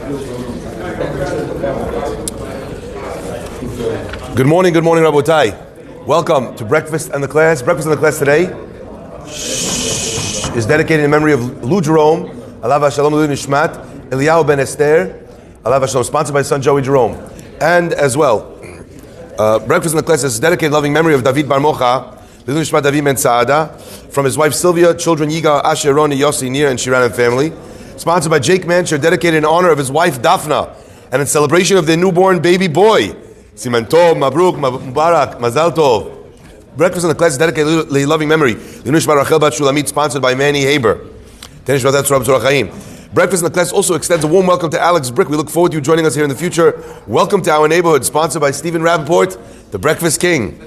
Good morning, Rabotai. Welcome to Breakfast and the Class. Breakfast and the Class today is dedicated in memory of Lou Jerome, Alav HaShalom Lu Nishmat, Eliyahu Ben Esther, Alav HaShalom, sponsored by son Joey Jerome. And as well, Breakfast and the Class is dedicated in loving memory of David Bar Mocha, Lu Nishmat David Ben Saada, from his wife Sylvia, children Yigal, Asher, Roni, Yossi, Nir, and Shiran and family. Sponsored by Jake Mancher, dedicated in honor of his wife Daphna, and in celebration of their newborn baby boy. Siman Tov, Mabruk, Mubarak, Mazal Tov. Breakfast in the Class is dedicated to loving memory. Linush Rachel Bat Shulamit, sponsored by Manny Haber. Breakfast in the Class also extends a warm welcome to Alex Brick. We look forward to you joining us here in the future. Welcome to our neighborhood, sponsored by Stephen Rappaport, the Breakfast King.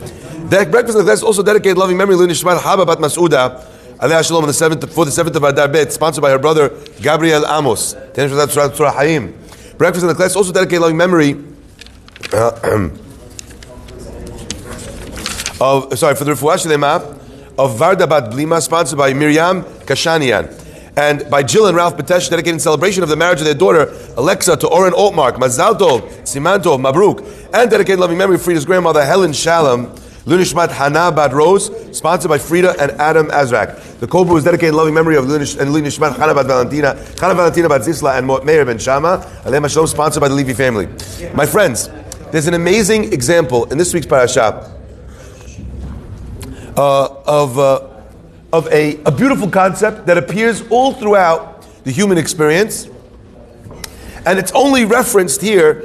Breakfast in the Class is also dedicated to loving memory. Linush Haba Bat Masuda, Aleh Shalom, for the 7th of Adar Bet, sponsored by her brother Gabriel Amos. Breakfast in the Class also dedicated to loving memory for the Refuah Shlema of Varda Bat Blima, sponsored by Miriam Kashanian, and by Jill and Ralph Batesh, dedicated in celebration of the marriage of their daughter Alexa to Oren Altmark, Mazal Tov, Siman Tov, Mabruk, and dedicated loving memory of Frida's grandmother Helen Shalom, Lunishmat Hana Bat Rose, sponsored by Frida and Adam Azrak. The Kobu is dedicated in loving memory of Lunishmat Hana Bat Valentina Bat Zisla, and Meir Ben Shama, Alem Hashem, sponsored by the Levi family. My friends, there's an amazing example in this week's parasha of a beautiful concept that appears all throughout the human experience, and it's only referenced here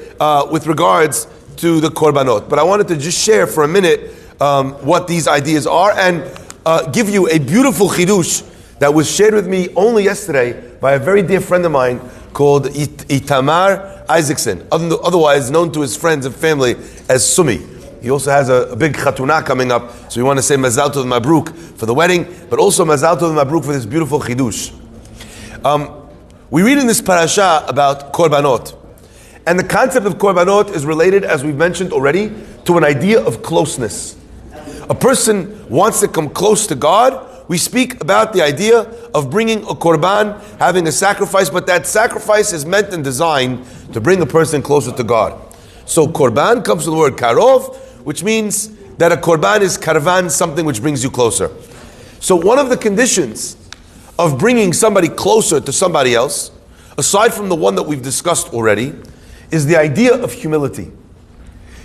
with regards to the korbanot. But I wanted to just share for a minute what these ideas are and give you a beautiful chidush that was shared with me only yesterday by a very dear friend of mine called Itamar Isaacson, otherwise known to his friends and family as Sumi. He also has a big chatuna coming up, so we want to say Mazal Tov Mabruk for the wedding, but also Mazal Tov Mabruk for this beautiful chidush. We read in this parasha about korbanot, and the concept of korbanot is related, as we've mentioned already, to an idea of closeness. A person wants to come close to God. We speak about the idea of bringing a korban, having a sacrifice, but that sacrifice is meant and designed to bring a person closer to God. So korban comes from the word karov, which means that a korban is karvan, something which brings you closer. So one of the conditions of bringing somebody closer to somebody else, aside from the one that we've discussed already, is the idea of humility.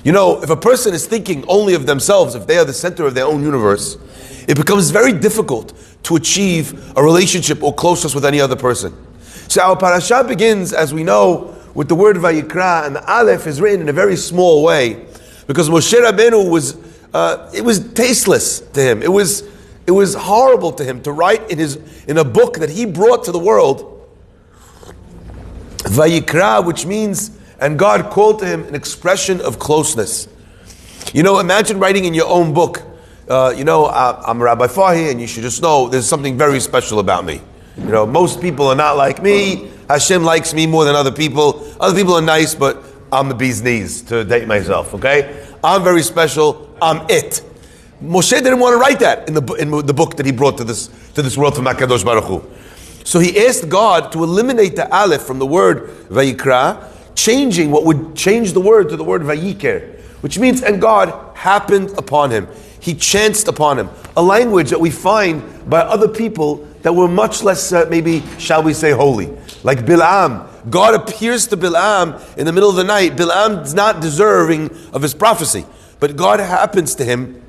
You know, if a person is thinking only of themselves, if they are the center of their own universe, it becomes very difficult to achieve a relationship or closeness with any other person. So our parasha begins, as we know, with the word Vayikra, and the Aleph is written in a very small way, because Moshe Rabbeinu it was tasteless to him. It was horrible to him to write in a book that he brought to the world, Vayikra, which means, and God called to him an expression of closeness. You know, imagine writing in your own book, I'm Rabbi Farhi, and you should just know there's something very special about me. You know, most people are not like me. Hashem likes me more than other people. Other people are nice, but I'm the bee's knees, to date myself, okay? I'm very special, I'm it. Moshe didn't want to write that in the book that he brought to this world from HaKadosh Baruch Hu. So he asked God to eliminate the Aleph from the word Vayikra, changing what would change the word to the word Vayikra, which means, and God happened upon him. He chanced upon him. A language that we find by other people that were much less, maybe, shall we say, holy. Like Bil'am. God appears to Bil'am in the middle of the night. Bil'am is not deserving of his prophecy. But God happens to him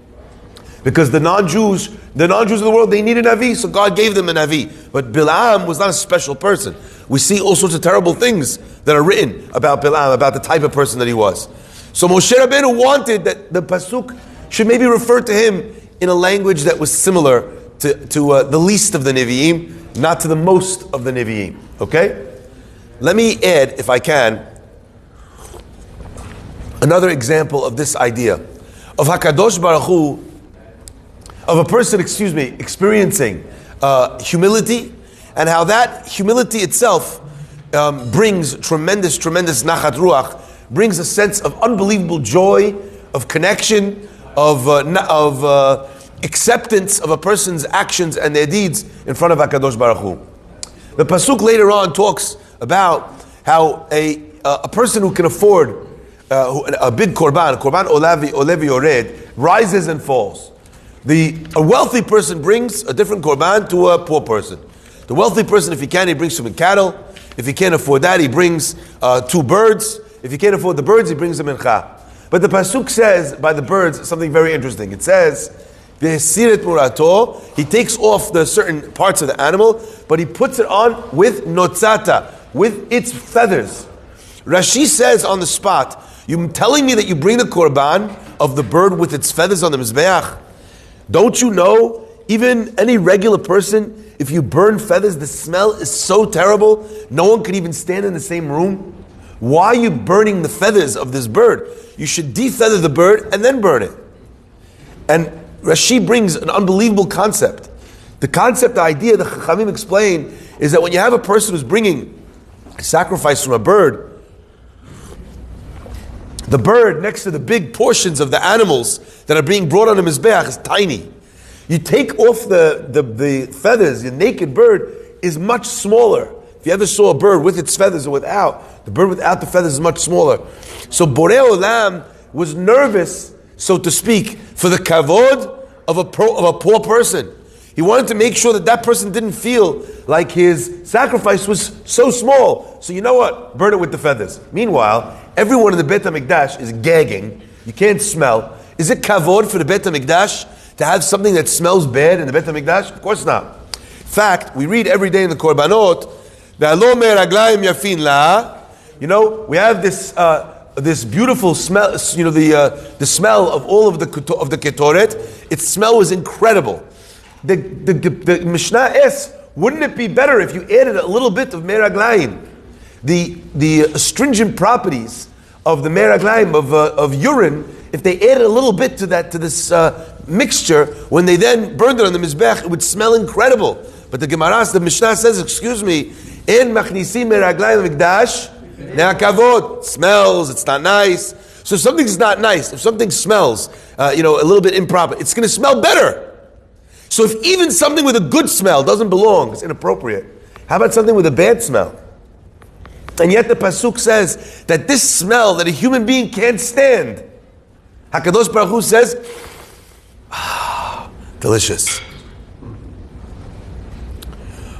because the non-Jews of the world, they needed a Navi, so God gave them a Navi. But Bil'am was not a special person. We see all sorts of terrible things that are written about Bil'am, about the type of person that he was. So Moshe Rabbeinu wanted that the Pasuk should maybe refer to him in a language that was similar to the least of the Nevi'im, not to the most of the Nevi'im. Okay? Let me add, if I can, another example of this idea of HaKadosh Baruch Hu, of a person, experiencing humility, and how that humility itself brings tremendous nachat ruach, brings a sense of unbelievable joy, of connection, of acceptance of a person's actions and their deeds in front of HaKadosh Baruch Hu. The Pasuk later on talks about how a person who can afford a big korban olevi yored, rises and falls. A wealthy person brings a different korban to a poor person. The wealthy person, if he can, he brings some cattle. If he can't afford that, he brings 2 birds. If he can't afford the birds, he brings a mincha. But the pasuk says by the birds something very interesting. It says, he takes off the certain parts of the animal, but he puts it on with notzata, with its feathers. Rashi says on the spot, you're telling me that you bring the korban of the bird with its feathers on the mizbeach? Don't you know, even any regular person, if you burn feathers, the smell is so terrible, no one could even stand in the same room? Why are you burning the feathers of this bird? You should defeather the bird and then burn it. And Rashi brings an unbelievable concept. The concept, the idea that Chachamim explain is that when you have a person who's bringing a sacrifice from a bird, the bird next to the big portions of the animals that are being brought on the mizbeach is tiny. You take off the feathers, the naked bird is much smaller. If you ever saw a bird with its feathers or without, the bird without the feathers is much smaller. So Borei Olam was nervous, so to speak, for the kavod of a poor person. He wanted to make sure that person didn't feel like his sacrifice was so small. So you know what? Burn it with the feathers. Meanwhile, everyone in the Beit HaMikdash is gagging. You can't smell. Is it kavod for the Beit HaMikdash to have something that smells bad in the Beit HaMikdash? Of course not. In fact, we read every day in the Korbanot, we have this beautiful smell, the smell of all of the ketoret. Its smell was incredible. The Mishnah asks, wouldn't it be better if you added a little bit of meraglayim? The astringent properties of the meraglayim, of urine, if they added a little bit to this mixture, when they then burned it on the mizbech, it would smell incredible. But the Mishnah says, excuse me, en machnisim meraglayim mikdash ne'akavod. Smells, it's not nice. So if something's not nice, if something smells, a little bit improper, it's going to smell better. So if even something with a good smell doesn't belong, it's inappropriate. How about something with a bad smell? And yet the pasuk says that this smell that a human being can't stand, HaKadosh Baruch Hu says, delicious.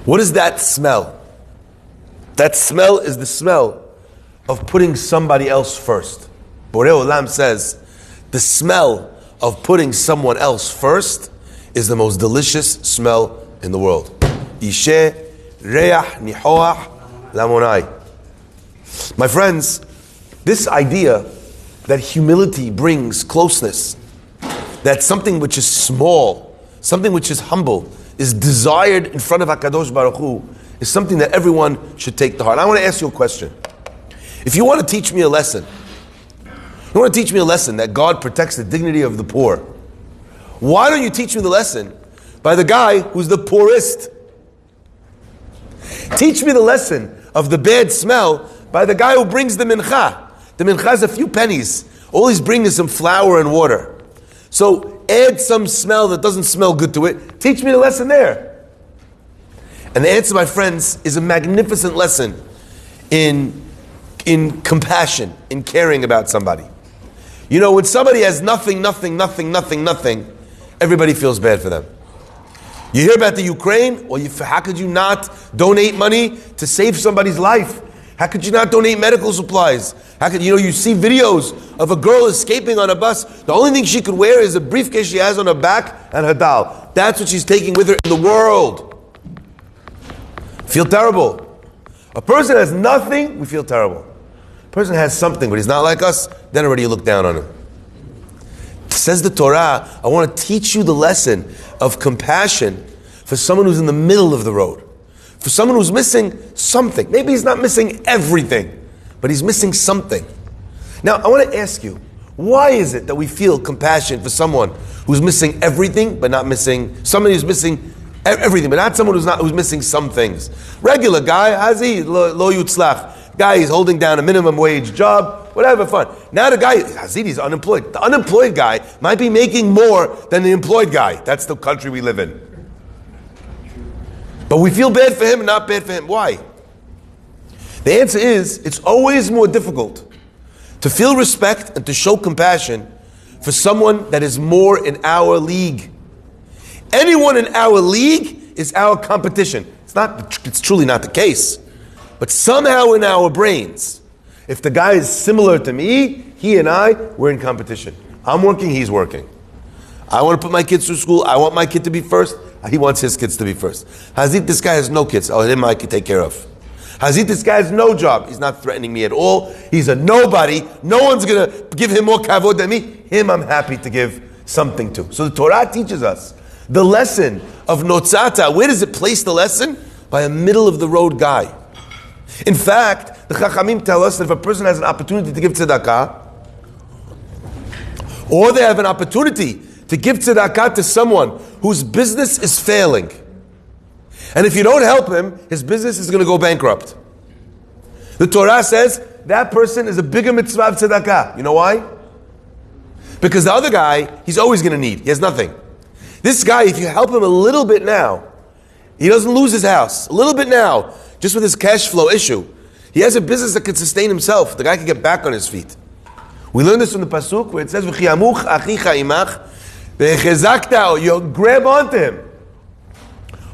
What is that smell? That smell is the smell of putting somebody else first. Borei Olam says, the smell of putting someone else first is the most delicious smell in the world. Ishe reach nihoach lamonai. My friends, this idea that humility brings closeness, that something which is small, something which is humble, is desired in front of HaKadosh Baruch Hu, is something that everyone should take to heart. I want to ask you a question. If you want to teach me a lesson, that God protects the dignity of the poor, why don't you teach me the lesson by the guy who's the poorest? Teach me the lesson of the bad smell by the guy who brings the mincha. The mincha is a few pennies. All he's bringing is some flour and water. So add some smell that doesn't smell good to it. Teach me the lesson there. And the answer, my friends, is a magnificent lesson in compassion, in caring about somebody. When somebody has nothing, everybody feels bad for them. You hear about the Ukraine? Well, how could you not donate money to save somebody's life? How could you not donate medical supplies? How could you see videos of a girl escaping on a bus? The only thing she could wear is a briefcase she has on her back and her doll. That's what she's taking with her in the world. Feel terrible. A person has nothing, we feel terrible. A person has something, but he's not like us, then already you look down on him. Says the Torah, I want to teach you the lesson of compassion for someone who's in the middle of the road. For someone who's missing something. Maybe he's not missing everything, but he's missing something. Now, I want to ask you, why is it that we feel compassion for someone who's missing everything, but not missing, somebody who's missing everything, but not someone who's missing some things? Regular guy, hazi, lo yutzlach. Guy is holding down a minimum wage job, whatever, fun. Now the guy, he's unemployed. The unemployed guy might be making more than the employed guy. That's the country we live in. But we feel bad for him and not bad for him. Why? The answer is, it's always more difficult to feel respect and to show compassion for someone that is more in our league. Anyone in our league is our competition. It's truly not the case. But somehow in our brains, if the guy is similar to me, he and I, we're in competition. I'm working, he's working. I want to put my kids through school. I want my kid to be first. He wants his kids to be first. Hazit, this guy has no kids. Oh, him I can take care of. Hazit, this guy has no job. He's not threatening me at all. He's a nobody. No one's going to give him more kavod than me. Him I'm happy to give something to. So the Torah teaches us the lesson of notzata. Where does it place the lesson? By a middle of the road guy. In fact, the Chachamim tell us that if a person has an opportunity to give tzedakah, or they have an opportunity to give tzedakah to someone whose business is failing, and if you don't help him, his business is going to go bankrupt. The Torah says that person is a bigger mitzvah of tzedakah. You know why? Because the other guy, he's always going to need. He has nothing. This guy, if you help him a little bit now, he doesn't lose his house. A little bit now, just with his cash flow issue. He has a business that can sustain himself. The guy can get back on his feet. We learn this from the Pasuk where it says, "V'chiyamuch achicha imach, v'chezakta." You grab onto him.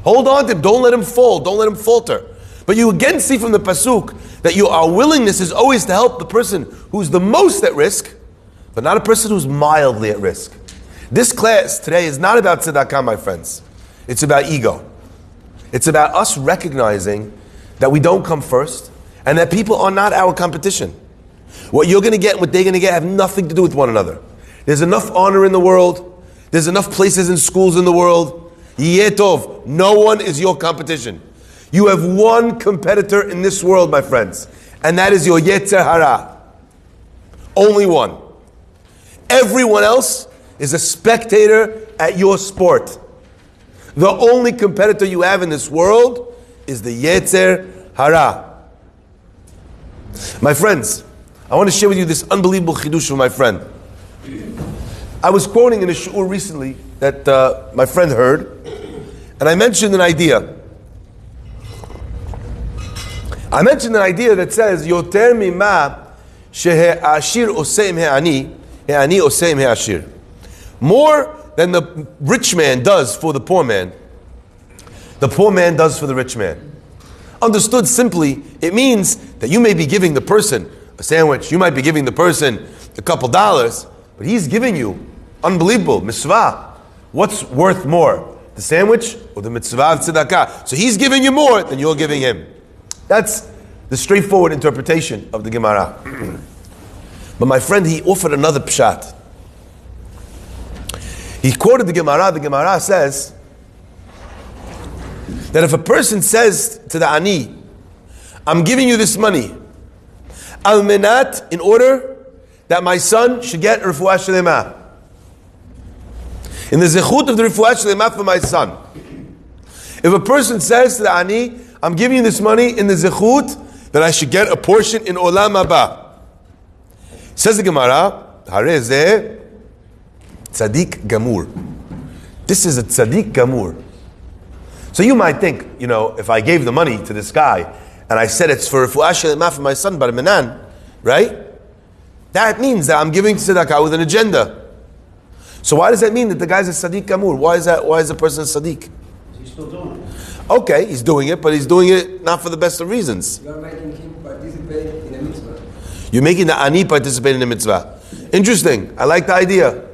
Hold on to him. Don't let him fall. Don't let him falter. But you again see from the Pasuk that our willingness is always to help the person who's the most at risk, but not a person who's mildly at risk. This class today is not about tzedakah, my friends. It's about ego. It's about us recognizing that we don't come first and that people are not our competition. What you're going to get and what they're going to get have nothing to do with one another. There's enough honor in the world. There's enough places and schools in the world. Yeh tov. No one is your competition. You have one competitor in this world, my friends, and that is your Yetzer Hara. Only one. Everyone else is a spectator at your sport. The only competitor you have in this world is the Yetzer Hara. My friends, I want to share with you this unbelievable chidush from my friend. I was quoting in a shiur recently that my friend heard, and I mentioned an idea. I mentioned an idea that says, Yoter mima she'ashir oseim he'ani, he'ani oseim he'ashir. More than the rich man does for the poor man does for the rich man. Understood simply, it means that you may be giving the person a sandwich, you might be giving the person a couple dollars, but he's giving you unbelievable mitzvah. What's worth more, the sandwich or the mitzvah of tzedakah? So he's giving you more than you're giving him. That's the straightforward interpretation of the Gemara. But my friend, he offered another pshat. He quoted the Gemara. The Gemara says that if a person says to the ani, I'm giving you this money, al menat, in order that my son should get refuah shlema, in the zechut of the refuah shlema for my son. If a person says to the ani, I'm giving you this money in the zechut that I should get a portion in olam haba, says the Gemara, harezeh tzaddik gamur. This is a tzaddik gamur. So you might think, if I gave the money to this guy and I said it's for refuah shlema for my son, bar minan, right? That means that I'm giving tzedakah with an agenda. So why does that mean that the guy's a tzaddik gamur? Why is the person a tzaddik? He's still doing it. Okay, he's doing it, but he's doing it not for the best of reasons. You are making him participate in a mitzvah. You're making the ani participate in the mitzvah. Interesting. I like the idea.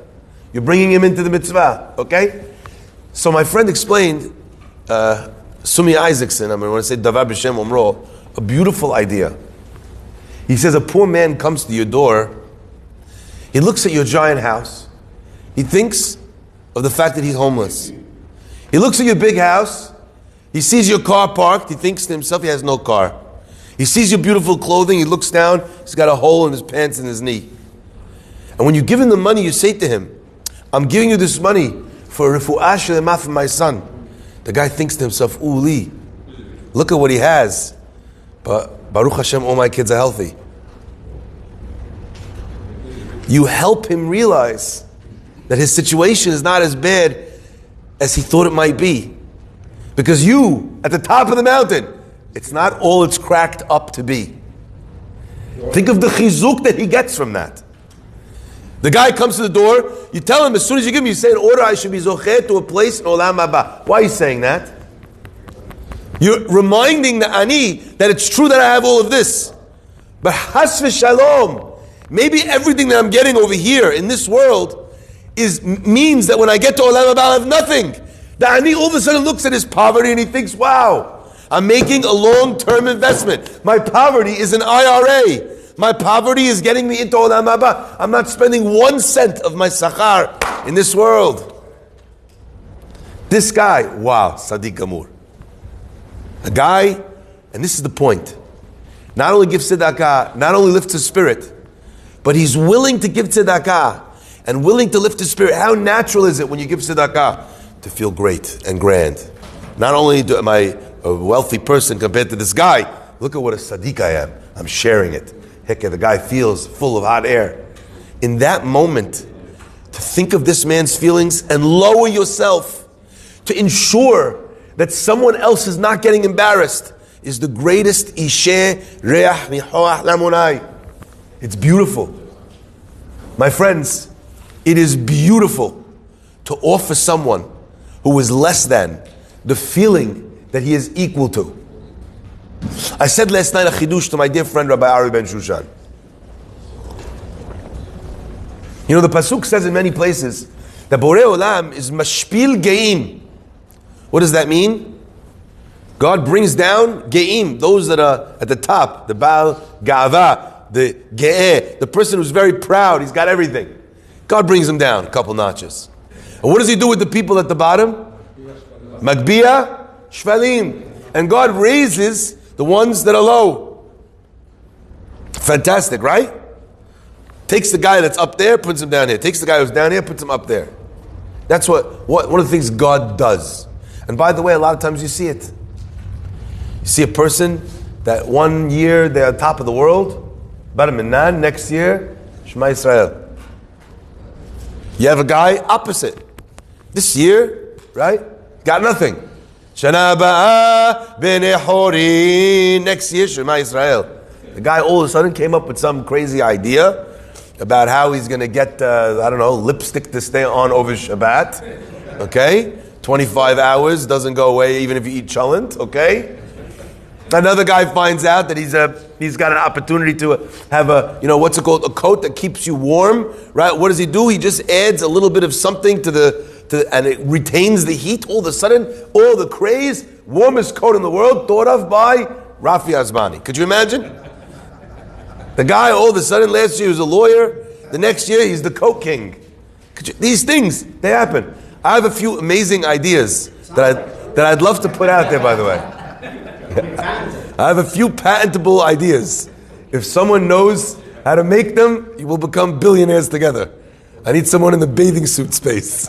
You're bringing him into the mitzvah. Okay? So my friend explained, Sumi Isaacson, I want to say Davar B'Shem Omro, a beautiful idea. He says a poor man comes to your door, he looks at your giant house, he thinks of the fact that he's homeless. He looks at your big house, he sees your car parked, he thinks to himself he has no car. He sees your beautiful clothing, he looks down, he's got a hole in his pants and his knee. And when you give him the money, you say to him, I'm giving you this money for refuah shlema for my son. The guy thinks to himself, ooh Lee, look at what he has. But Baruch Hashem, all my kids are healthy. You help him realize that his situation is not as bad as he thought it might be. Because you, at the top of the mountain, It's not all it's cracked up to be. Think of the chizuk that he gets from that. The guy comes to the door, you tell him, as soon as you give him, you say in order, I should be zocheh to a place in Olam Haba. Why are you saying that? You're reminding the ani that it's true that I have all of this. But has v'shalom, maybe everything that I'm getting over here in this world means that when I get to Olam Haba, I have nothing. The ani all of a sudden looks at his poverty and he thinks, wow, I'm making a long-term investment. My poverty is an IRA. My poverty is getting me into Olam Haba. I'm not spending 1 cent of my sachar in this world. This guy, wow, Sadiq Gamur. A guy, and this is the point, not only gives tzedakah, not only lifts his spirit, but he's willing to give tzedakah and willing to lift his spirit. How natural is it when you give tzedakah? To feel great and grand. Not only am I a wealthy person compared to this guy, look at what a Sadiq I am. I'm sharing it. Heck, the guy feels full of hot air. In that moment, to think of this man's feelings and lower yourself to ensure that someone else is not getting embarrassed is the greatest isheh reach mihoach lamunai. It's beautiful. My friends, it is beautiful to offer someone who is less than the feeling that he is equal to. I said last night a chidush to my dear friend Rabbi Ari ben Shushan. You know, the pasuk says in many places that Borei Olam is mashpil geim. What does that mean? God brings down geim, those that are at the top, the Baal Ga'ava, the Ge'eh, the person who's very proud, he's got everything. God brings him down a couple notches. And what does he do with the people at the bottom? Magbia Shvalim. And God raises the ones that are low. Fantastic, right? Takes the guy that's up there, puts him down here. Takes the guy who's down here, puts him up there. That's what one of the things God does. And by the way, a lot of times you see it. You see a person that 1 year they're on top of the world, Bar Minan, next year, Shema Yisrael. You have a guy opposite. This year, right? Got nothing. Shana Ba'a B'nei Hori. Next year, Shema Yisrael. The guy all of a sudden came up with some crazy idea about how he's going to get, lipstick to stay on over Shabbat. Okay? 25 hours, doesn't go away even if you eat cholent. Okay? Another guy finds out that he's got an opportunity to have a coat that keeps you warm, right? What does he do? He just adds a little bit of something and it retains the heat. All of a sudden, all the craze, warmest coat in the world, thought of by Rafi Azmani. Could you imagine? The guy, all of a sudden, last year he was a lawyer. The next year, he's the coat king. These things, they happen. I have a few amazing ideas that I'd love to put out there, by the way. I have a few patentable ideas. If someone knows how to make them, you will become billionaires together. I need someone in the bathing suit space.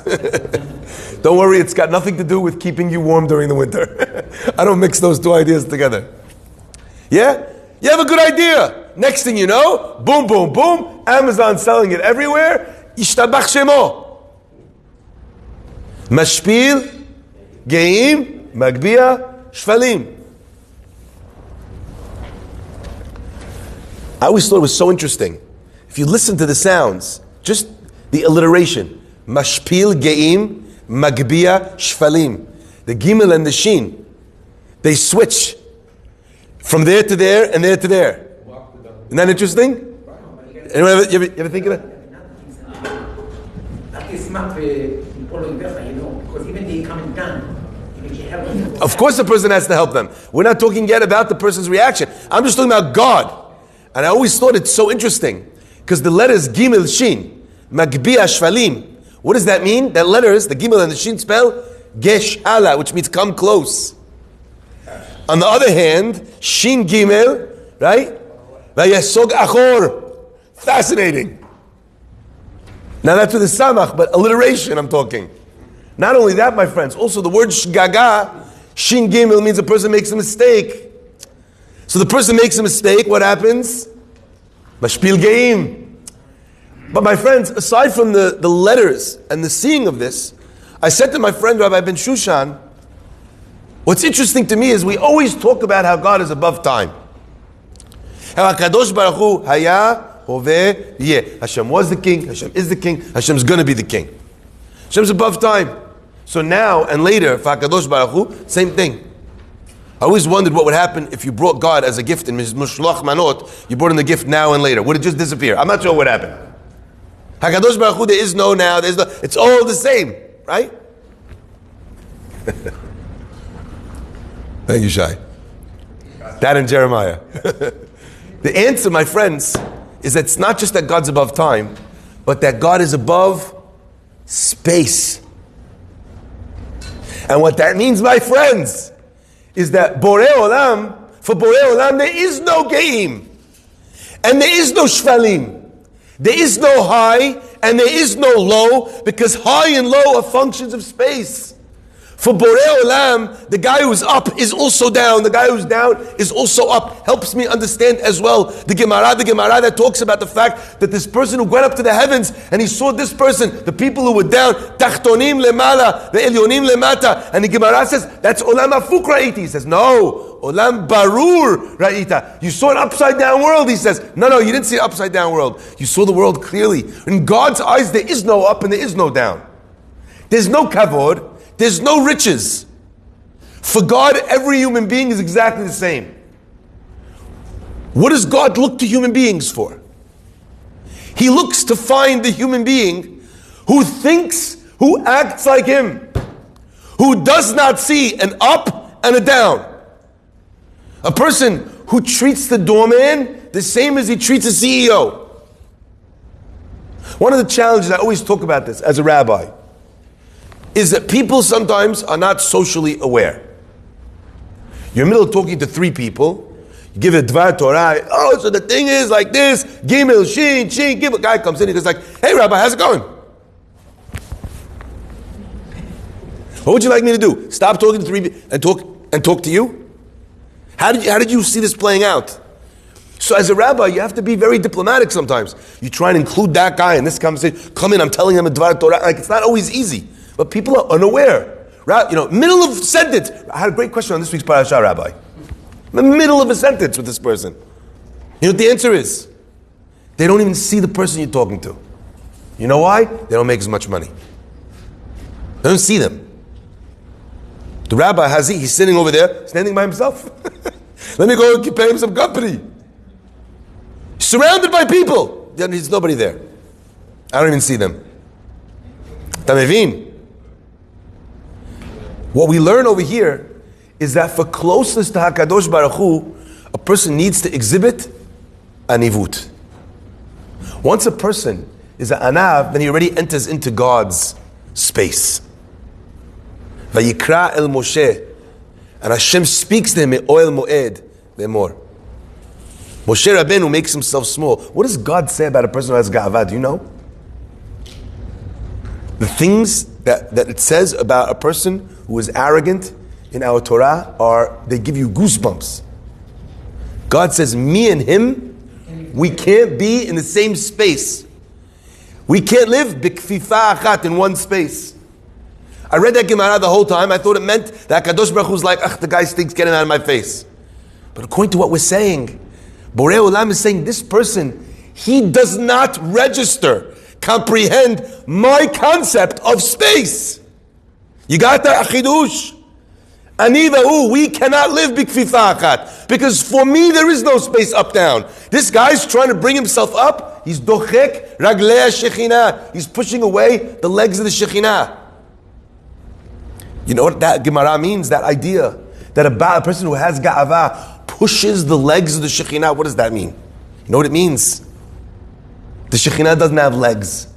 Don't worry, it's got nothing to do with keeping you warm during the winter. I don't mix those two ideas together. Yeah? You have a good idea. Next thing you know, boom, boom, boom, Amazon selling it everywhere. Yishtabach Shemo. Mashpil, Geim, Magbia, Shvalim. I always thought it was so interesting. If you listen to the sounds, just the alliteration. Mashpil, Geim, Magbia, Shvalim. The Gimel and the Shin, they switch from there to there and there to there. Isn't that interesting? Anyone you ever think of it? That is not important, because even they coming down. Of course the person has to help them. We're not talking yet about the person's reaction. I'm just talking about God. And I always thought it's so interesting, because the letters Gimel, Shin, Magbia, Shvalim, what does that mean? That letters, the Gimel and the Shin spell Gesh Ala, which means come close. On the other hand, Shin Gimel, right? Vayesog Achor. Fascinating. Now that's with the Samach, but alliteration I'm talking. Not only that, my friends, also the word Shgaga, Shin Gimel, means a person makes a mistake. So the person makes a mistake, what happens? Mashpil Geim. But my friends, aside from the letters and the seeing of this, I said to my friend Rabbi Ben Shushan, What's interesting to me is we always talk about how God is above time. How HaKadosh Baruch Hu, Haya, Hoveh, Yeh. Hashem was the king, Hashem is the king, Hashem's going to be the king. Hashem's above time. So now and later, for HaKadosh Baruch Hu, same thing. I always wondered what would happen if you brought God as a gift in Mishloach Manot, you brought him the gift now and later. Would it just disappear? I'm not sure what would happen. HaKadosh Baruch Hu, there is no now, there's no, it's all the same, right? Thank you, Shai. That and Jeremiah. The answer, my friends, is that it's not just that God's above time, but that God is above space. And what that means, my friends, is that Borei Olam, for Borei Olam, there is no Geim. And there is no Shvalim. There is no high, and there is no low, because high and low are functions of space. For Borei Olam, the guy who's up is also down. The guy who's down is also up. Helps me understand as well the Gemara that talks about the fact that this person who went up to the heavens and he saw this person, the people who were down, Tachtonim lemala, the Elyonim lemata, and the Gemara says, that's Olam Hafuk Ra'iti. He says, no, Olam Barur Ra'ita. You saw an upside down world, he says. No, you didn't see an upside down world. You saw the world clearly. In God's eyes, there is no up and there is no down. There's no kavod. There's no riches. For God, every human being is exactly the same. What does God look to human beings for? He looks to find the human being who thinks, who acts like him, who does not see an up and a down. A person who treats the doorman the same as he treats a CEO. One of the challenges, I always talk about this as a rabbi, is that people sometimes are not socially aware. You're in the middle of talking to three people, you give a Dvar Torah, oh, so the thing is like this, Gimel, Shin, Gimel. A guy comes in, he goes like, hey Rabbi, how's it going? What would you like me to do? Stop talking to three people and talk to you? How did you see this playing out? So as a rabbi, you have to be very diplomatic sometimes. You try and include that guy in this conversation. Come in, I'm telling him a Dvar Torah. Like, it's not always easy. But people are unaware. Middle of sentence. I had a great question on this week's parasha, Rabbi. In the middle of a sentence with this person. You know what the answer is? They don't even see the person you're talking to. You know why? They don't make as much money. They don't see them. The rabbi, he's sitting over there, standing by himself. Let me go and pay him some company. Surrounded by people. There's nobody there. I don't even see them. Tamevin. What we learn over here is that for closeness to HaKadosh Baruch Hu, a person needs to exhibit anivut. Once a person is an anav, then he already enters into God's space. Vayikra el Moshe, and Hashem speaks to him in Oel Moed, Lemor. Moshe Rabbeinu makes himself small. What does God say about a person who has ga'ava? Do you know? The things that it says about a person who is arrogant in our Torah they give you goosebumps. God says, me and him, we can't be in the same space. We can't live b'kfifa achat, in one space. I read that Gemara the whole time. I thought it meant that Kadosh Baruch Hu's like, the guy stinks, get him out of my face. But according to what we're saying, Borei Olam is saying this person, he does not comprehend my concept of space. You got that, Achidush? Ani v'hu, we cannot live b'kfifa achat. Because for me, there is no space up, down. This guy's trying to bring himself up. He's dochek raglei shekhinah. He's pushing away the legs of the Shekhinah. You know what that Gemara means? That idea that a person who has ga'ava pushes the legs of the Shekhinah. What does that mean? You know what it means? The Shekhinah doesn't have legs.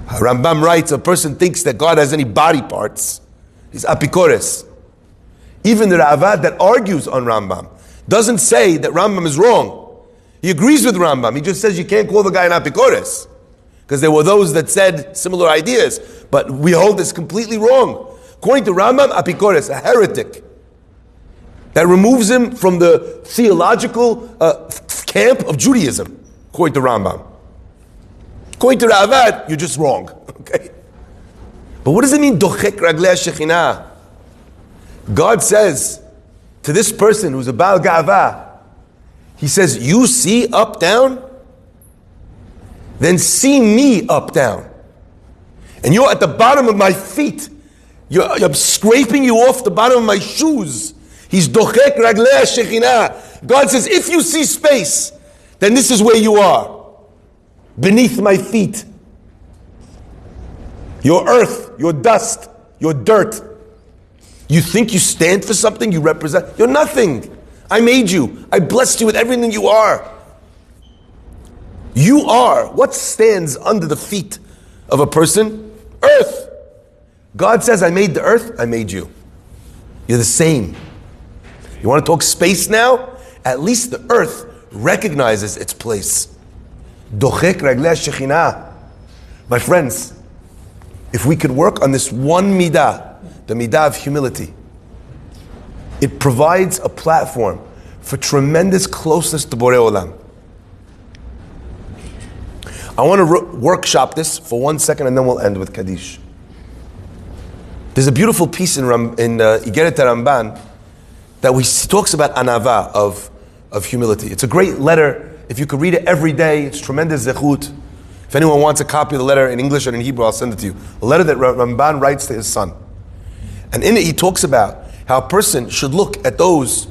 Rambam writes, a person thinks that God has any body parts. He's apikores. Even the Ravad that argues on Rambam doesn't say that Rambam is wrong. He agrees with Rambam. He just says you can't call the guy an apikores. Because there were those that said similar ideas. But we hold this completely wrong. According to Rambam, apikores, a heretic. That removes him from the theological camp of Judaism. According to Rambam. According to Ravad, you're just wrong. Okay? But what does it mean, dochek raglei shekhinah? God says to this person who's a Baal Ga'ava, He says, you see up, down? Then see me up, down. And you're at the bottom of my feet. I'm scraping you off the bottom of my shoes. He's dochek raglei shekhinah. God says, if you see space, then this is where you are. Beneath my feet. Your earth, your dust, your dirt. You think you stand for something, you represent. You're nothing. I made you. I blessed you with everything you are. You are. What stands under the feet of a person? Earth. God says, I made the earth, I made you. You're the same. You want to talk space now? At least the earth recognizes its place. Dochek raglei shekhinah. My friends, if we could work on this one midah, the midah of humility, it provides a platform for tremendous closeness to Borei Olam. I want to workshop this for 1 second and then we'll end with Kaddish. There's a beautiful piece in Igeret Ramban that talks about anava, of humility. It's a great letter. If you could read it every day, it's tremendous zechut. If anyone wants a copy of the letter in English and in Hebrew, I'll send it to you. A letter that Ramban writes to his son. And in it he talks about how a person should look at those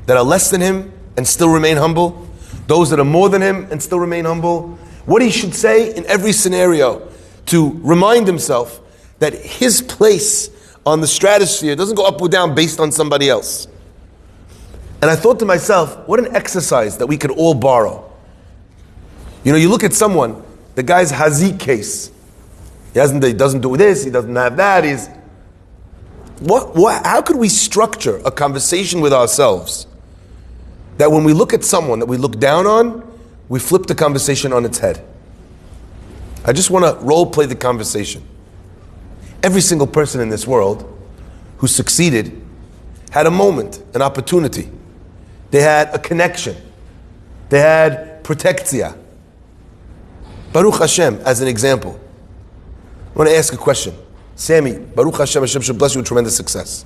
that are less than him and still remain humble, those that are more than him and still remain humble, what he should say in every scenario to remind himself that his place on the stratosphere doesn't go up or down based on somebody else. And I thought to myself, what an exercise that we could all borrow. You know, you look at someone, the guy's hazik case. He doesn't do this, he doesn't have that, how could we structure a conversation with ourselves that when we look at someone that we look down on, we flip the conversation on its head? I just want to role play the conversation. Every single person in this world who succeeded had a moment, an opportunity. They had a connection. They had protectia. Baruch Hashem, as an example. I want to ask a question. Sammy, Baruch Hashem, Hashem should bless you with tremendous success.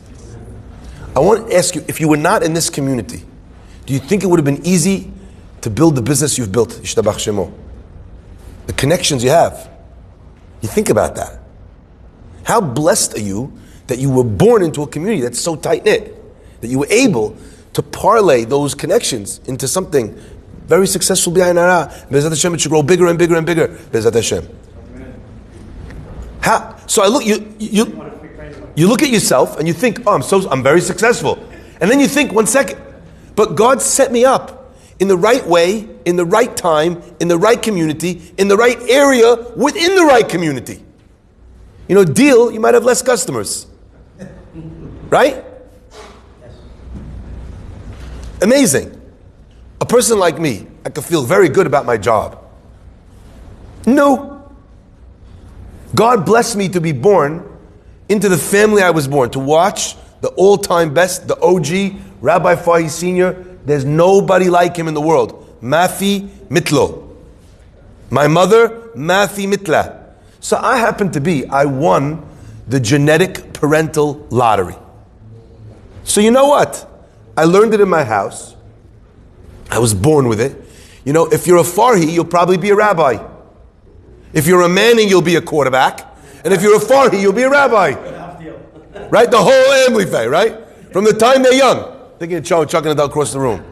I want to ask you, if you were not in this community, do you think it would have been easy to build the business you've built? Yishtabach Shemo. The connections you have. You think about that. How blessed are you that you were born into a community that's so tight-knit, that you were able to parlay those connections into something very successful behind Hara. Be'ezat Hashem, it should grow bigger and bigger and bigger. Be'ezat Hashem. How? So I look, you look at yourself and you think, I'm very successful. And then you think, 1 second, but God set me up in the right way, in the right time, in the right community, in the right area, within the right community. You know, deal, you might have less customers. Right? Amazing. A person like me, I could feel very good about my job. No. God blessed me to be born into the family I was born, to watch the all-time best, the OG, Rabbi Farhi Sr. There's nobody like him in the world. Mafi Mitlo. My mother, Mafi Mitla. So I won the genetic parental lottery. So you know what? I learned it in my house. I was born with it. You know, if you're a Farhi, you'll probably be a rabbi. If you're a Manning, you'll be a quarterback. And if you're a Farhi, you'll be a rabbi. Right? The whole Amlifei, right? From the time they're young. Thinking of chucking it across the room.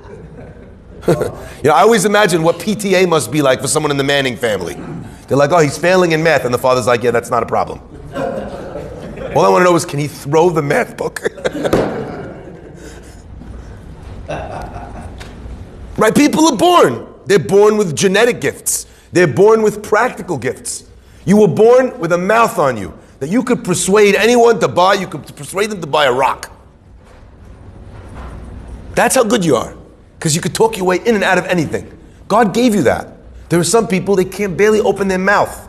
You know, I always imagine what PTA must be like for someone in the Manning family. They're like, he's failing in math. And the father's like, yeah, that's not a problem. All I want to know is, can he throw the math book? Right? People are born. They're born with genetic gifts. They're born with practical gifts. You were born with a mouth on you that you could persuade anyone to buy. You could persuade them to buy a rock. That's how good you are. Because you could talk your way in and out of anything. God gave you that. There are some people, they can't barely open their mouth.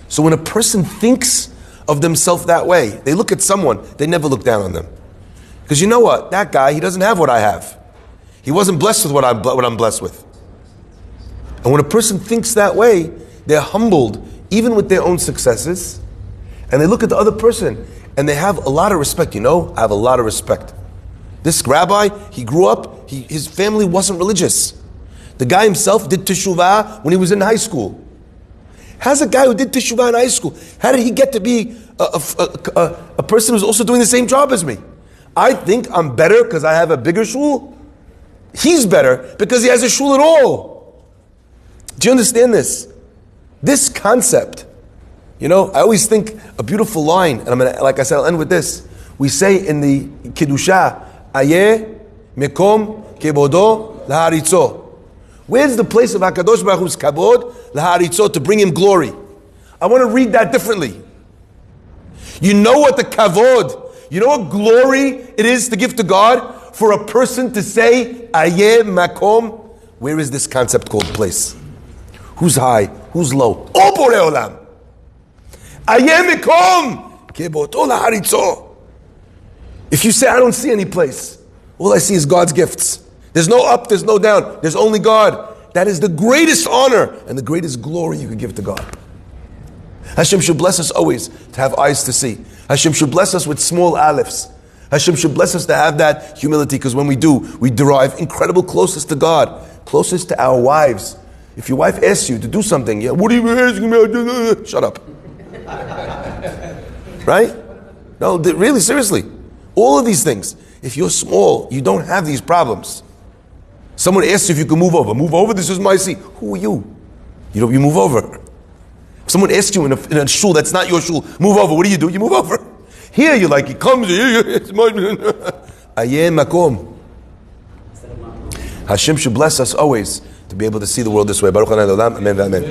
So when a person thinks of themselves that way, they look at someone, they never look down on them. Because you know what? That guy, he doesn't have what I have. He wasn't blessed with what I'm blessed with. And when a person thinks that way, they're humbled even with their own successes. And they look at the other person and they have a lot of respect. You know, I have a lot of respect. This rabbi, he grew up, his family wasn't religious. The guy himself did teshuvah when he was in high school. How's a guy who did teshuvah in high school, how did he get to be a person who's also doing the same job as me? I think I'm better because I have a bigger shul. He's better because he has a shul at all. Do you understand this? This concept, you know, I always think a beautiful line, and I'm gonna, like I said, I'll end with this. We say in the Kiddusha, Ayeh Mekom Kebodo Laharitzo. Where's the place of HaKadosh Baruch Hu's kabod laharitzo, to bring him glory? I want to read that differently. You know what the kavod, you know what glory it is to give to God for a person to say ayeh makom? Where is this concept called place? Who's high? Who's low? Oh borei olam. Ayeh makom kebodo laharitzo. If you say I don't see any place, all I see is God's gifts. There's no up, there's no down. There's only God. That is the greatest honor and the greatest glory you could give to God. Hashem should bless us always to have eyes to see. Hashem should bless us with small alephs. Hashem should bless us to have that humility, because when we do, we derive incredible closeness to God, closest to our wives. If your wife asks you to do something, yeah, what are you asking me? Shut up. Right? No, really, seriously. All of these things. If you're small, you don't have these problems. Someone asks you if you can move over. Move over, this is my seat. Who are you? You move over. If someone asks you in a shul that's not your shul, move over, what do? You move over. Here you're like, he comes, it's my Ayeh makom. Hashem should bless us always to be able to see the world this way. Baruch Adonai Olam, amen, amen.